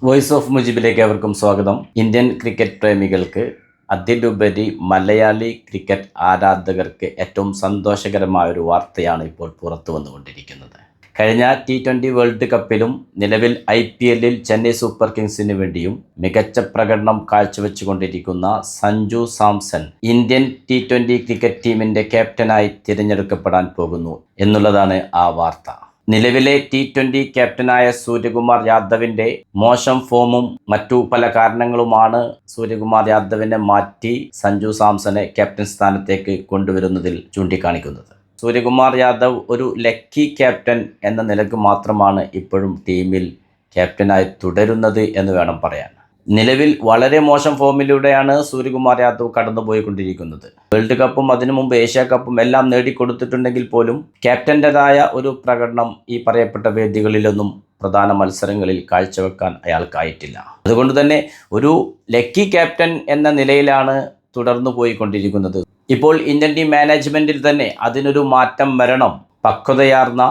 Voice of മുജിബിലേക്ക് ഏവർക്കും സ്വാഗതം. Indian cricket പ്രേമികൾക്ക്, അതിലുപരി മലയാളി ക്രിക്കറ്റ് ആരാധകർക്ക് ഏറ്റവും സന്തോഷകരമായ ഒരു വാർത്തയാണ് ഇപ്പോൾ പുറത്തു വന്നുകൊണ്ടിരിക്കുന്നത്. കഴിഞ്ഞ T20 വേൾഡ് കപ്പിലും നിലവിൽ IPLൽ ചെന്നൈ സൂപ്പർ കിങ്സിന് വേണ്ടിയും മികച്ച പ്രകടനം കാഴ്ചവെച്ചുകൊണ്ടിരിക്കുന്ന Sanju Samson Indian T20 cricket ടീമിൻ്റെ ക്യാപ്റ്റനായി തിരഞ്ഞെടുക്കപ്പെടാൻ പോകുന്നു എന്നുള്ളതാണ് ആ വാർത്ത. നിലവിലെ T20 ക്യാപ്റ്റനായ സൂര്യകുമാർ യാദവിൻ്റെ മോശം ഫോമും മറ്റു പല കാരണങ്ങളുമാണ് സൂര്യകുമാർ യാദവിനെ മാറ്റി സഞ്ജു സാംസനെ ക്യാപ്റ്റൻ സ്ഥാനത്തേക്ക് കൊണ്ടുവരുന്നതിൽ ചൂണ്ടിക്കാണിക്കുന്നത്. സൂര്യകുമാർ യാദവ് ഒരു ലക്കി ക്യാപ്റ്റൻ എന്ന നിലക്ക് മാത്രമാണ് ഇപ്പോഴും ടീമിൽ ക്യാപ്റ്റനായി തുടരുന്നത് എന്ന് വേണം പറയാൻ. നിലവിൽ വളരെ മോശം ഫോമിലൂടെയാണ് സൂര്യകുമാർ യാദവ് കടന്നുപോയിക്കൊണ്ടിരിക്കുന്നത്. വേൾഡ് കപ്പും അതിനു മുമ്പ് ഏഷ്യ കപ്പും എല്ലാം നേടിക്കൊടുത്തിട്ടുണ്ടെങ്കിൽ പോലും ക്യാപ്റ്റൻ്റെതായ ഒരു പ്രകടനം ഈ പറയപ്പെട്ട വേദികളിലൊന്നും പ്രധാന മത്സരങ്ങളിൽ കാഴ്ചവെക്കാൻ അയാൾക്കായിട്ടില്ല. അതുകൊണ്ട് തന്നെ ഒരു ലക്കി ക്യാപ്റ്റൻ എന്ന നിലയിലാണ് തുടർന്നു പോയിക്കൊണ്ടിരിക്കുന്നത്. ഇപ്പോൾ ഇന്ത്യൻ ടീം മാനേജ്മെൻറ്റിൽ തന്നെ അതിനൊരു മാറ്റം വരണം. പക്വതയാർന്ന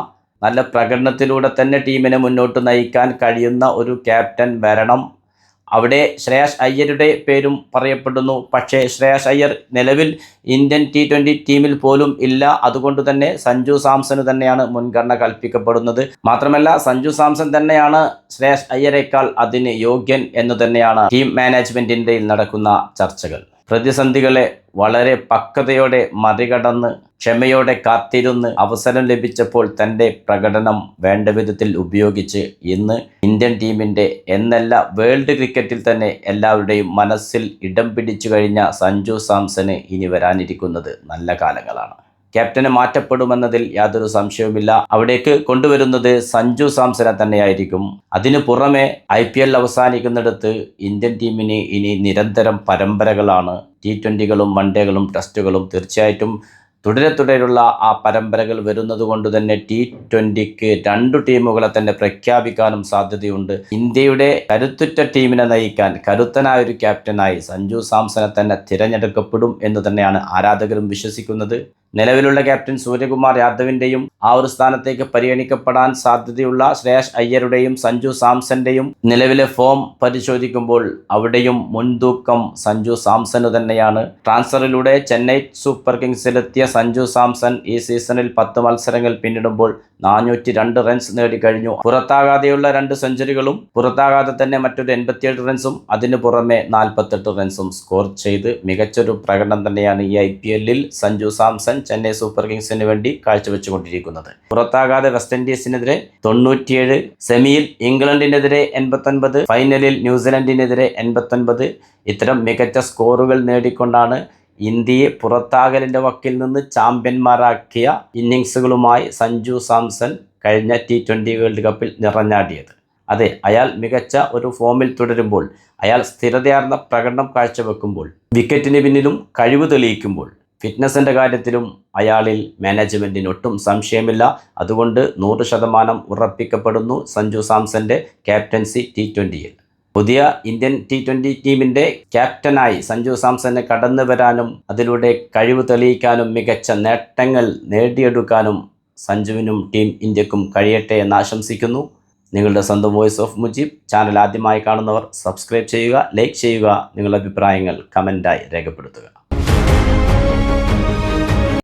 നല്ല പ്രകടനത്തിലൂടെ തന്നെ ടീമിനെ മുന്നോട്ട് നയിക്കാൻ കഴിയുന്ന ഒരു ക്യാപ്റ്റൻ വരണം. അവിടെ ശ്രേയസ് അയ്യരുടെ പേരും പറയപ്പെടുന്നു. പക്ഷേ ശ്രേയസ് അയ്യർ നിലവിൽ ഇന്ത്യൻ T20 ടീമിൽ പോലും ഇല്ല. അതുകൊണ്ട് തന്നെ സഞ്ജു സാംസന് തന്നെയാണ് മുൻഗണന കൽപ്പിക്കപ്പെടുന്നത്. മാത്രമല്ല സഞ്ജു സാംസൺ തന്നെയാണ് ശ്രേയസ് അയ്യരേക്കാൾ അതിന് യോഗ്യൻ എന്ന് തന്നെയാണ് ടീം മാനേജ്മെൻറ്റിൻ്റെ നടക്കുന്ന ചർച്ചകൾ. പ്രതിസന്ധികളെ വളരെ പക്വതയോടെ മറികടന്ന് ക്ഷമയോടെ കാത്തിരുന്ന് അവസരം ലഭിച്ചപ്പോൾ തൻ്റെ പ്രകടനം വേണ്ട വിധത്തിൽ ഉപയോഗിച്ച് ഇന്ന് ഇന്ത്യൻ ടീമിൻ്റെ എന്നല്ല വേൾഡ് ക്രിക്കറ്റിൽ തന്നെ എല്ലാവരുടെയും മനസ്സിൽ ഇടം പിടിച്ചു കഴിഞ്ഞ സഞ്ജു സാംസന് ഇനി വരാനിരിക്കുന്നത് നല്ല കാലങ്ങളാണ്. ക്യാപ്റ്റന് മാറ്റപ്പെടുമെന്നതിൽ യാതൊരു സംശയവുമില്ല. അവിടേക്ക് കൊണ്ടുവരുന്നത് സഞ്ജു സാംസനെ തന്നെയായിരിക്കും. അതിനു പുറമെ IPL അവസാനിക്കുന്നിടത്ത് ഇന്ത്യൻ ടീമിന് ഇനി നിരന്തരം പരമ്പരകളാണ്. T20കളും വൺഡേകളും ടെസ്റ്റുകളും തീർച്ചയായിട്ടും തുടരെയുള്ള ആ പരമ്പരകൾ വരുന്നത് കൊണ്ട് തന്നെ T20ക്ക് 2 ടീമുകളെ തന്നെ പ്രഖ്യാപിക്കാനും സാധ്യതയുണ്ട്. ഇന്ത്യയുടെ കരുത്തുറ്റ ടീമിനെ നയിക്കാൻ കരുത്തനായ ഒരു ക്യാപ്റ്റനായി സഞ്ജു സാംസനെ തന്നെ തിരഞ്ഞെടുക്കപ്പെടും എന്ന് തന്നെയാണ് ആരാധകരും വിശ്വസിക്കുന്നത്. നിലവിലുള്ള ക്യാപ്റ്റൻ സൂര്യകുമാർ യാദവിൻ്റെയും ആ ഒരു സ്ഥാനത്തേക്ക് പരിഗണിക്കപ്പെടാൻ സാധ്യതയുള്ള ശ്രേയസ് അയ്യരുടെയും സഞ്ജു സാംസന്റെയും നിലവിലെ ഫോം പരിശോധിക്കുമ്പോൾ അവിടെയും മുൻതൂക്കം സഞ്ജു സാംസന് തന്നെയാണ്. ട്രാൻസ്ഫറിലൂടെ ചെന്നൈ സൂപ്പർ കിങ്സിലെത്തിയ സഞ്ജു സാംസൺ ഈ സീസണിൽ 10 മത്സരങ്ങൾ പിന്നിടുമ്പോൾ 402 റൺസ് നേടിക്കഴിഞ്ഞു. പുറത്താകാതെയുള്ള 2 സെഞ്ചുറികളും പുറത്താകാതെ തന്നെ മറ്റൊരു 87 റൺസും അതിന് പുറമെ 48 റൺസും സ്കോർ ചെയ്ത് മികച്ചൊരു പ്രകടനം തന്നെയാണ് ഈ IPLൽ സഞ്ജു സാംസൺ ചെന്നൈ സൂപ്പർ കിങ്സിന് വേണ്ടി കാഴ്ചവെച്ചുകൊണ്ടിരിക്കുന്നത്. പുറത്താകാതെ വെസ്റ്റ് ഇൻഡീസിനെതിരെ 97, സെമിയിൽ ഇംഗ്ലണ്ടിനെതിരെ 89, ഫൈനലിൽ ന്യൂസിലൻഡിനെതിരെ 89 ഇത്തരം മികച്ച സ്കോറുകൾ നേടിക്കൊണ്ടാണ് ഇന്ത്യയെ പുറത്താകലിൻ്റെ വക്കിൽ നിന്ന് ചാമ്പ്യന്മാരാക്കിയ ഇന്നിങ്സുകളുമായി സഞ്ജു സാംസൺ കഴിഞ്ഞ T20 വേൾഡ് കപ്പിൽ നിറഞ്ഞാടിയത്. അതെ, അയാൾ മികച്ച ഒരു ഫോമിൽ തുടരുമ്പോൾ, അയാൾ സ്ഥിരതയാർന്ന പ്രകടനം കാഴ്ചവെക്കുമ്പോൾ, വിക്കറ്റിന് പിന്നിലും കഴിവ് തെളിയിക്കുമ്പോൾ, ഫിറ്റ്നസിൻ്റെ കാര്യത്തിലും അയാളിൽ മാനേജ്മെൻറ്റിന് ഒട്ടും സംശയമില്ല. അതുകൊണ്ട് 100% ഉറപ്പിക്കപ്പെടുന്നു സഞ്ജു സാംസൻ്റെ ക്യാപ്റ്റൻസി T20യിൽ. പുതിയ ഇന്ത്യൻ T20 ടീമിൻ്റെ ക്യാപ്റ്റനായി സഞ്ജു സാംസന് കടന്നു വരാനും അതിലൂടെ കഴിവ് തെളിയിക്കാനും മികച്ച നേട്ടങ്ങൾ നേടിയെടുക്കാനും സഞ്ജുവിനും ടീം ഇന്ത്യക്കും കഴിയട്ടെ എന്ന് ആശംസിക്കുന്നു. നിങ്ങളുടെ സ്വന്തം വോയിസ് ഓഫ് മുജീബ് ചാനൽ ആദ്യമായി കാണുന്നവർ സബ്സ്ക്രൈബ് ചെയ്യുക, ലൈക്ക് ചെയ്യുക, നിങ്ങളുടെ അഭിപ്രായങ്ങൾ കമൻറ്റായി രേഖപ്പെടുത്തുക.